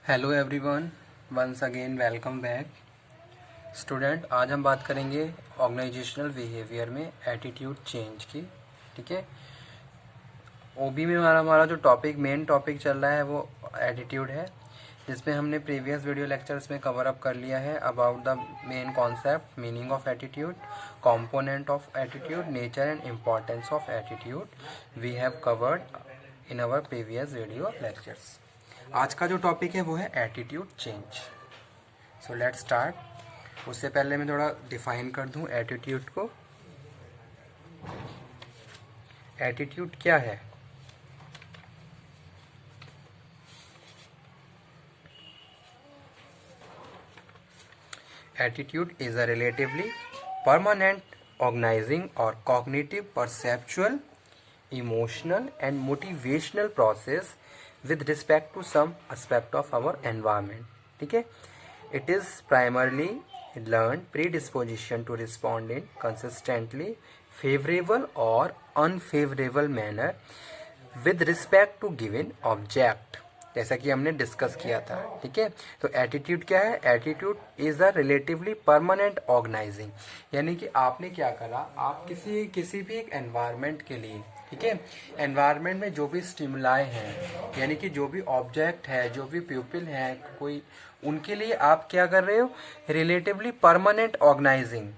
Hello everyone, once again welcome back. Student, आज हम बात करेंगे ऑर्गेनाइजेशनल बिहेवियर में एटीट्यूड चेंज की। ठीक है, ओबी में हमारा जो मेन टॉपिक चल रहा है वो एटीट्यूड है, जिसमें हमने प्रीवियस वीडियो लेक्चर्स में कवर अप कर लिया है about the main concept, meaning of attitude, component of attitude, nature and importance of attitude we have covered in our previous video lectures. आज का जो टॉपिक है वो है attitude change. So let's start. उससे पहले मैं थोड़ा डिफाइन कर दूं एटीट्यूड को। एटीट्यूड क्या है? Attitude is a relatively permanent organising और cognitive perceptual emotional and motivational process with respect to some aspect of our environment. ठीक है, it is primarily learned predisposition to respond in consistently favorable or unfavorable manner with respect to given object, जैसा कि हमने discuss किया था। ठीक है, तो एटीट्यूड क्या है? Attitude is a relatively permanent organising, यानी कि आपने क्या करा, आप किसी भी एक एनवायरनमेंट के लिए, ठीक है, एनवायरनमेंट में जो भी स्टिमुलाई हैं, यानी कि जो भी ऑब्जेक्ट है, जो भी पीपल है, कोई, उनके लिए आप क्या कर रहे हो? Relatively permanent organising.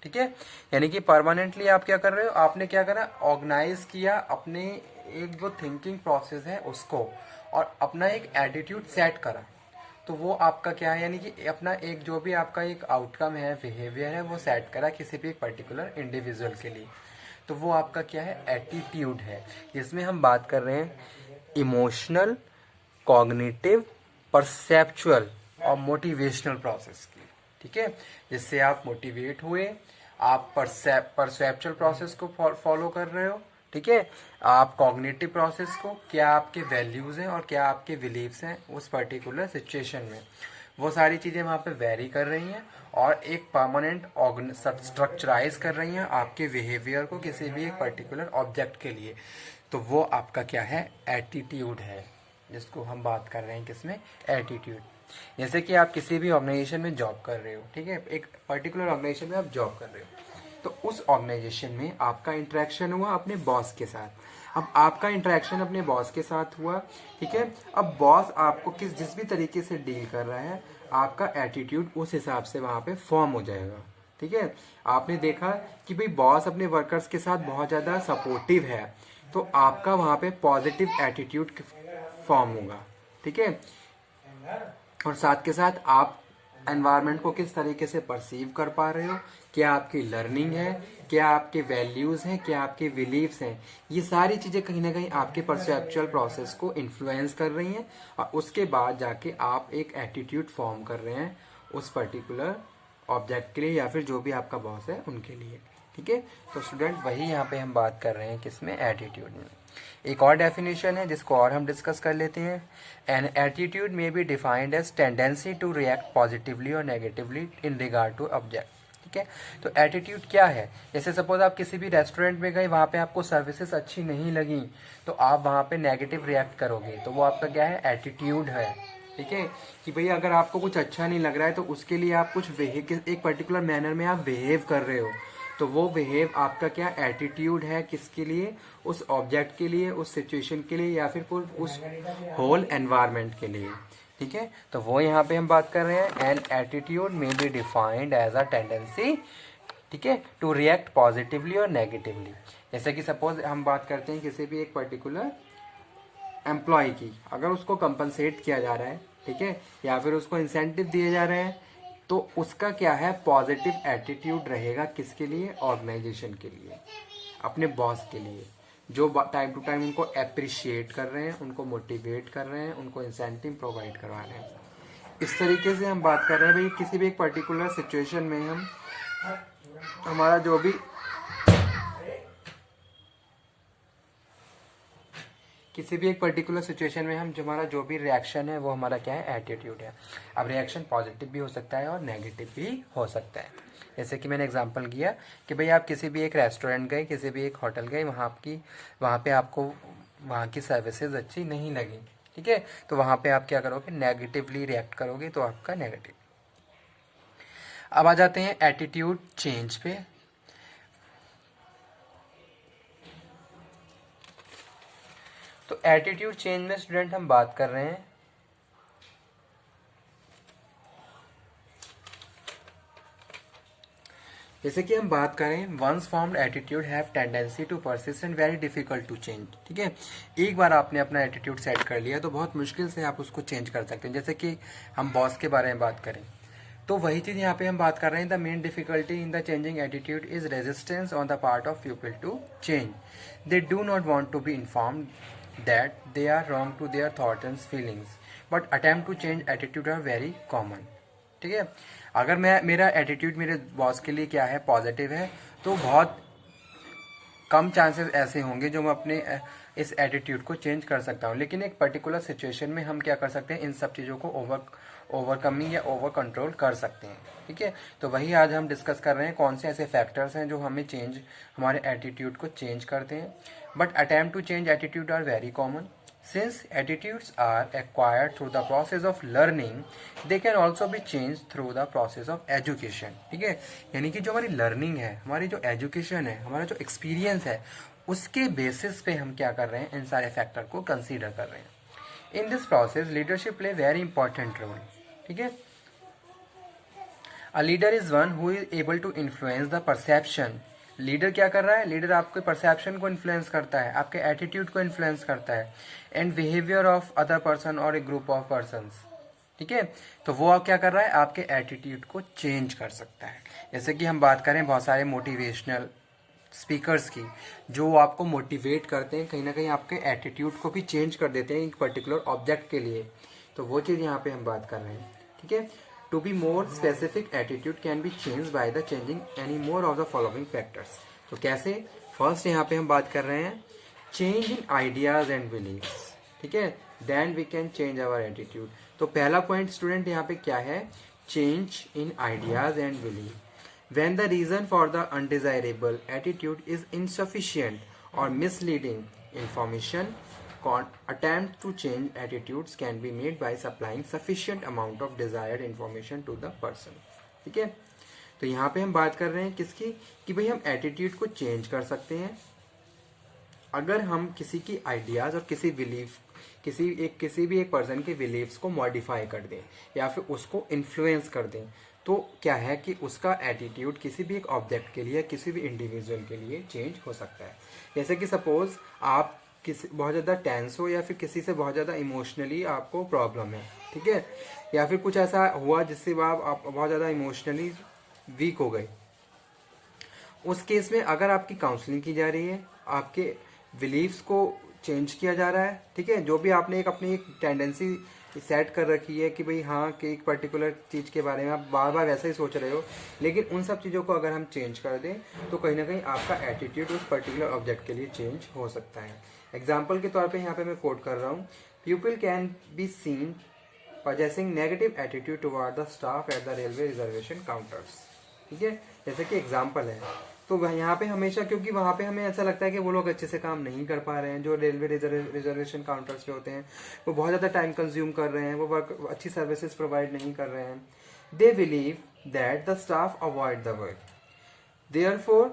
ठीक है, यानी कि परमानेंटली आप क्या कर रहे हो? आपने क्या करा? ऑर्गेनाइज किया अपने एक जो थिंकिंग प्रोसेस है उसको, और अपना एक एटीट्यूड सेट करा। तो वो आपका क्या है, यानी कि अपना एक जो भी आपका एक आउटकम है, बिहेवियर है, वो सेट करा किसी भी एक पर्टिकुलर इंडिविजुअल के लिए। तो वो आपका क्या है? एटीट्यूड है, जिसमें हम बात कर रहे हैं इमोशनल, कॉग्निटिव, परसेप्चुअल और मोटिवेशनल प्रोसेस की। ठीक है, जिससे आप मोटिवेट हुए, आप परसेप्चुअल प्रोसेस को फॉलो कर रहे हो। ठीक है, आप कॉग्निटिव प्रोसेस को, क्या आपके वैल्यूज हैं और क्या आपके बिलीव्स हैं उस पर्टिकुलर सिचुएशन में, वो सारी चीज़ें वहाँ पे वेरी कर रही हैं, और एक परमानेंट स्ट्रक्चराइज कर रही हैं आपके बिहेवियर को किसी भी एक पर्टिकुलर ऑब्जेक्ट के लिए। तो वो आपका क्या है? एटीट्यूड है, जिसको हम बात कर रहे हैं किसमें? एटीट्यूड। जैसे कि आप किसी भी ऑर्गेनाइजेशन में जॉब कर रहे हो, ठीक है, एक पर्टिकुलर ऑर्गेनाइजेशन में आप जॉब कर रहे हो, तो उस ऑर्गेनाइजेशन में आपका इंटरेक्शन हुआ अपने बॉस के साथ। अब आपका इंटरेक्शन अपने बॉस के साथ हुआ, ठीक है, अब बॉस आपको जिस भी तरीके से डील कर रहा है, आपका एटीट्यूड उस हिसाब से वहाँ पे फॉर्म हो जाएगा। ठीक है, आपने देखा कि भाई बॉस अपने वर्कर्स के साथ बहुत ज़्यादा सपोर्टिव है, तो आपका वहाँ पे पॉजिटिव एटीट्यूड फॉर्म होगा। ठीक है, और साथ के साथ आप एनवायरनमेंट को किस तरीके से परसीव कर पा रहे हो, क्या आपकी लर्निंग है, क्या आपके वैल्यूज़ हैं, क्या आपके बिलीव्स हैं, ये सारी चीज़ें कहीं ना कहीं आपके परसेप्चुअल प्रोसेस को इन्फ्लुएंस कर रही हैं, और उसके बाद जाके आप एक एटीट्यूड फॉर्म कर रहे हैं उस पर्टिकुलर ऑब्जेक्ट के लिए, या फिर जो भी आपका बॉस है उनके लिए। ठीक है, तो स्टूडेंट वही यहाँ पे हम बात कर रहे हैं किसमें? एटीट्यूड में। एक और डेफिनेशन है जिसको और हम डिस्कस कर लेते हैं। एन एटीट्यूड में be defined as tendency to react positively और negatively in regard to object. ठीक है, तो एटीट्यूड क्या है? जैसे सपोज आप किसी भी रेस्टोरेंट में गए, वहाँ पे आपको सर्विसेज अच्छी नहीं लगी, तो आप वहाँ पे नेगेटिव रिएक्ट करोगे, तो वो आपका क्या है? एटीट्यूड है। ठीक है, कि भैया अगर आपको कुछ अच्छा नहीं लग रहा है, तो उसके लिए आप कुछ एक पर्टिकुलर मैनर में आप बिहेव कर रहे हो, तो वो बिहेव आपका क्या एटीट्यूड है? किसके लिए? उस ऑब्जेक्ट के लिए, उस सिचुएशन के लिए, या फिर उस होल एनवायरनमेंट के लिए। ठीक है, तो वो यहाँ पे हम बात कर रहे हैं, एन एटीट्यूड में be defined as a tendency, ठीक है, टू रिएक्ट पॉजिटिवली और नेगेटिवली। जैसे कि सपोज हम बात करते हैं किसी भी एक पर्टिकुलर एम्प्लॉय की, अगर उसको कंपनसेट किया जा रहा है, ठीक है, या फिर उसको इंसेंटिव दिए जा रहे हैं, तो उसका क्या है? पॉजिटिव एटीट्यूड रहेगा किसके लिए? ऑर्गेनाइजेशन के लिए, अपने बॉस के लिए, जो टाइम टू टाइम उनको अप्रिशिएट कर रहे हैं, उनको मोटिवेट कर रहे हैं, उनको इंसेंटिव प्रोवाइड करवा रहे हैं। इस तरीके से हम बात कर रहे हैं भाई, किसी भी एक पर्टिकुलर सिचुएशन में हम हमारा जो भी किसी भी एक पर्टिकुलर सिचुएशन में हम हमारा जो भी रिएक्शन है वो हमारा क्या है? एटीट्यूड है। अब रिएक्शन पॉजिटिव भी हो सकता है और नेगेटिव भी हो सकता है। जैसे कि मैंने एग्जांपल किया कि भाई आप किसी भी एक रेस्टोरेंट गए, किसी भी एक होटल गए, वहाँ पे आपको वहाँ की सर्विसेज अच्छी नहीं लगी, ठीक है, तो वहाँ पे आप क्या करोगे, नेगेटिवली रिएक्ट करोगे, तो आपका नेगेटिव। अब आ जाते हैं एटीट्यूड चेंज पे। तो एटीट्यूड चेंज में स्टूडेंट हम बात कर रहे हैं जैसे कि हम बात करें, once formed attitude have tendency to persist and very difficult to change. ठीक है, एक बार आपने अपना एटीट्यूड सेट कर लिया तो बहुत मुश्किल से आप उसको चेंज कर सकते हैं। जैसे कि हम बॉस के बारे में बात करें तो वही चीज़ यहाँ पे हम बात कर रहे हैं, the main difficulty in the changing attitude is resistance on the part of people to change. They do not want to be informed that they are wrong to their thoughts and feelings, but attempt to change attitude are very common. ठीक है, अगर मेरा attitude मेरे boss के लिए क्या है, positive है, तो बहुत कम चांसेस ऐसे होंगे जो मैं अपने इस एटीट्यूड को चेंज कर सकता हूँ। लेकिन एक पर्टिकुलर सिचुएशन में हम क्या कर सकते हैं, इन सब चीज़ों को ओवरकमिंग या ओवर कंट्रोल कर सकते हैं। ठीक है, तो वही आज हम डिस्कस कर रहे हैं, कौन से ऐसे फैक्टर्स हैं जो हमें हमारे एटीट्यूड को चेंज करते हैं। But attempt to change attitude are very common. Since attitudes are acquired through the process of learning, they can also be changed through the process of education. ठीक है, यानी कि जो हमारी लर्निंग है, हमारी जो एजुकेशन है, हमारा जो एक्सपीरियंस है, उसके बेसिस पे हम क्या कर रहे हैं, इन सारे फैक्टर को कंसीडर कर रहे हैं। In this process leadership play very important role. ठीक है, a leader is one who is able to influence the perception. Leader क्या कर रहा है, लीडर आपके परसेप्शन को इन्फ्लुएंस करता है, आपके एटीट्यूड को इन्फ्लुएंस करता है, and behaviour of other person और ए ग्रुप ऑफ पर्सन्स। ठीक है, तो वो क्या कर रहा है, आपके एटीट्यूड को चेंज कर सकता है। जैसे कि हम बात करें बहुत सारे मोटिवेशनल स्पीकर्स की, जो आपको मोटिवेट करते हैं, कहीं ना कहीं आपके एटीट्यूड को भी चेंज कर देते हैं एक पर्टिकुलर ऑब्जेक्ट के लिए, तो वो चीज़ यहाँ पे हम बात कर रहे हैं। ठीक है, to be more specific attitude can be change by the changing any more of the following factors. तो कैसे, फर्स्ट यहाँ पे हम बात कर रहे हैं change in ideas and believes. ठीक है, then we can change our attitude. तो पहला पॉइंट स्टूडेंट यहाँ पे क्या है, change in ideas and believe. When the reason for the undesirable attitude is insufficient or misleading information, attempt to change attitudes can be made by supplying sufficient amount of desired information to the person. ठीक है, तो यहाँ पे हम बात कर रहे हैं किसकी, कि भाई हम एटीट्यूड को चेंज कर सकते हैं अगर हम किसी की आइडियाज और किसी बिलीफ, किसी भी एक पर्सन के बिलीव्स को मॉडिफाई कर दें या फिर उसको इन्फ्लुएंस कर दें, तो क्या है कि उसका एटीट्यूड किसी भी एक ऑब्जेक्ट के लिए, किसी भी इंडिविजुअल के लिए चेंज हो सकता है। जैसे कि सपोज आप किसी बहुत ज़्यादा टेंस हो या फिर किसी से बहुत ज़्यादा इमोशनली आपको प्रॉब्लम है। ठीक है, या फिर कुछ ऐसा हुआ जिससे आप बहुत ज़्यादा इमोशनली वीक हो गए, उस केस में अगर आपकी काउंसलिंग की जा रही है, आपके बिलीव्स को चेंज किया जा रहा है, ठीक है, जो भी आपने अपनी एक टेंडेंसी सेट कर रखी है कि भाई हाँ कि एक पर्टिकुलर चीज़ के बारे में आप बार बार वैसा ही सोच रहे हो, लेकिन उन सब चीज़ों को अगर हम चेंज कर दें तो कहीं ना कहीं आपका एटीट्यूड उस पर्टिकुलर ऑब्जेक्ट के लिए चेंज हो सकता है। एग्जाम्पल के तौर पे यहाँ पे मैं कोट कर रहा हूँ, people can be seen possessing negative attitude toward the staff at the railway reservation counters. ठीक है, जैसे कि एग्जाम्पल है, तो यहाँ पे हमेशा, क्योंकि वहाँ पे हमें ऐसा लगता है कि वो लोग अच्छे से काम नहीं कर पा रहे हैं, जो रेलवे रिजर्वेशन काउंटर्स पे होते हैं वो बहुत ज़्यादा टाइम कंज्यूम कर रहे हैं, वो अच्छी सर्विसेज प्रोवाइड नहीं कर रहे हैं। They believe that the staff avoid the work, therefore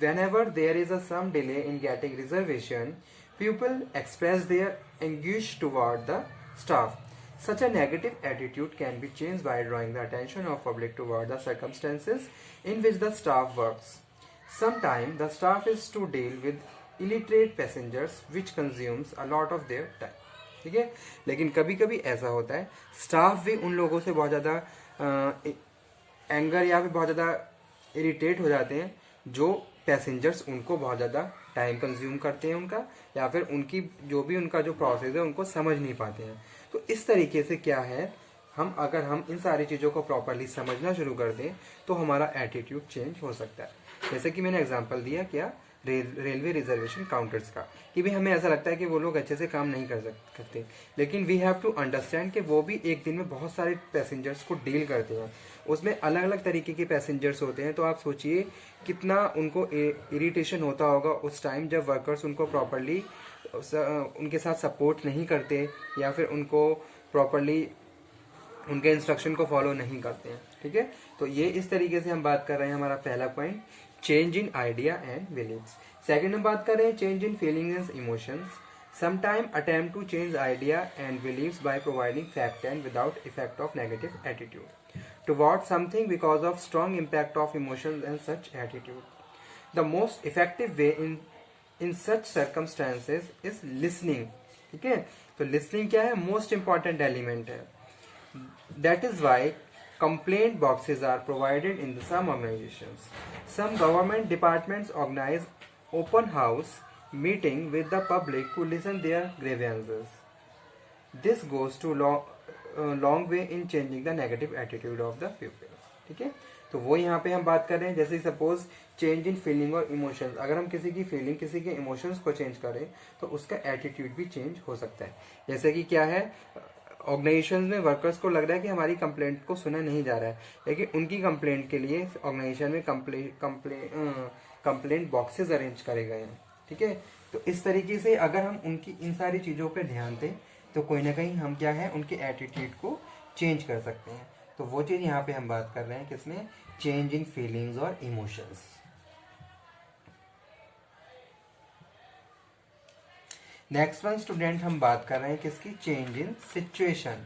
whenever there is some delay in getting reservation, people express their anguish toward the staff. Such a negative attitude can be changed by drawing the attention of public toward the circumstances in which the staff works. Sometimes the staff is to deal with illiterate passengers, which consumes a lot of their time. ठीक है, लेकिन कभी कभी ऐसा होता है staff भी उन लोगों से बहुत ज़्यादा एंगर या फिर बहुत ज़्यादा इरिटेट हो जाते हैं जो पैसेंजर्स उनको बहुत ज़्यादा टाइम कंज्यूम करते हैं उनका, या फिर उनकी जो भी उनका जो प्रोसेस है उनको समझ नहीं पाते हैं। तो इस तरीके से क्या है, अगर हम इन सारी चीज़ों को प्रॉपरली समझना शुरू कर दें तो हमारा एटीट्यूड चेंज हो सकता है। जैसे कि मैंने एग्जांपल दिया क्या, रेलवे रिजर्वेशन काउंटर्स का, कि भाई हमें ऐसा लगता है कि वो लोग अच्छे से काम नहीं कर सकते, लेकिन वी हैव टू अंडरस्टैंड कि वो भी एक दिन में बहुत सारे पैसेंजर्स को डील करते हैं, उसमें अलग अलग तरीके के पैसेंजर्स होते हैं। तो आप सोचिए कितना उनको इरिटेशन होता होगा उस टाइम जब वर्कर्स उनको प्रॉपरली उनके साथ सपोर्ट नहीं करते या फिर उनको प्रॉपरली उनके इंस्ट्रक्शन को फॉलो नहीं करते हैं। ठीक है, तो ये इस तरीके से हम बात कर रहे हैं। हमारा पहला point change in idea and believes. Second हम बात कर रहे हैं change in feelings and emotions. Sometime attempt to change idea and beliefs by providing fact and without effect of negative attitude toward something because of strong impact of emotions and such attitude. The most effective way in such circumstances is listening. ठीक है, तो listening क्या है? Most important element है. That is why complaint boxes are provided in some organizations. Some government departments organize open house meeting with the public to listen their grievances. This goes to long way in changing the negative attitude of the people. ठीक है, तो वो यहाँ पे हम बात कर रहे हैं जैसे सपोज चेंज इन फीलिंग और इमोशंस। अगर हम किसी की फीलिंग, किसी के इमोशंस को चेंज करें तो उसका एटीट्यूड भी चेंज हो सकता है। जैसे कि क्या है, ऑर्गेनाइजेशन में वर्कर्स को लग रहा है कि हमारी कंप्लेंट को सुना नहीं जा रहा है, लेकिन उनकी कंप्लेंट के लिए ऑर्गेनाइजेशन में कंप्लेंट बॉक्सेस अरेंज करे गए हैं। ठीक है, तो इस तरीके से अगर हम उनकी इन सारी चीज़ों पे ध्यान दें तो कोई ना कहीं हम क्या है, उनके एटीट्यूड को चेंज कर सकते हैं। तो वो चीज़ यहाँ पे हम बात कर रहे हैं किसमें, चेंज इन फीलिंग्स और इमोशंस। नेक्स्ट वन स्टूडेंट हम बात कर रहे हैं किसकी, चेंज इन सिचुएशन।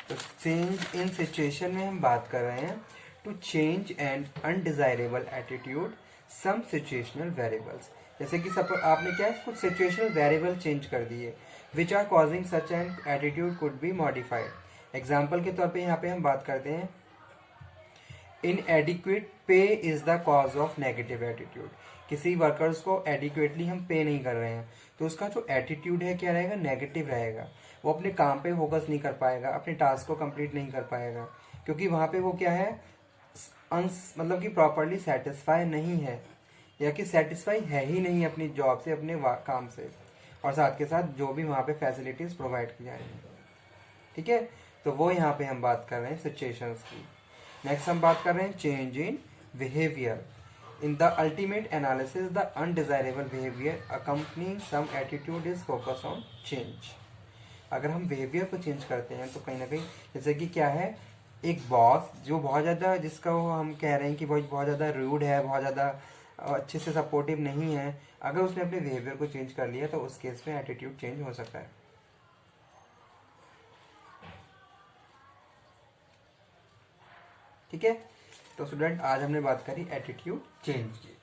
तो चेंज इन सिचुएशन में हम बात कर रहे हैं to change an undesirable attitude some situational variables. जैसे कि सब आपने क्या है, कुछ सिचुएशनल वेरिएबल चेंज कर दिए which are causing such an attitude could be modified. Example के तौर पे यहाँ पे हम बात करते हैं इनएडिक्वेट पे is the cause of negative attitude. किसी वर्कर्स को एडिक्वेटली हम पे नहीं कर रहे हैं तो उसका जो एटीट्यूड है क्या रहेगा, नेगेटिव रहेगा। वो अपने काम पे फोकस नहीं कर पाएगा, अपने टास्क को कंप्लीट नहीं कर पाएगा, क्योंकि वहां पे वो क्या है, मतलब कि प्रॉपरली सेटिस्फाई नहीं है या कि सेटिस्फाई है ही नहीं अपनी जॉब से, अपने काम से, और साथ के साथ जो भी वहाँ पे फैसिलिटीज प्रोवाइड की जा रही हैं। ठीक है, तो वो यहाँ पे हम बात कर रहे हैं सिचुएशंस की। नेक्स्ट हम बात कर रहे हैं change in behaviour. In the ultimate analysis the undesirable behaviour accompanying some attitude is focus on change. अगर हम बिहेवियर को चेंज करते हैं तो कहीं ना कहीं, जैसे कि क्या है, एक बॉस जो बहुत ज़्यादा, जिसका वो हम कह रहे हैं कि बहुत ज़्यादा रूड है, बहुत ज़्यादा अच्छे से सपोर्टिव नहीं है, अगर उसने अपने बिहेवियर को चेंज कर लिया तो उस केस में एटीट्यूड चेंज हो सकता है। ठीक है, तो स्टूडेंट आज हमने बात करी एटीट्यूड चेंज की।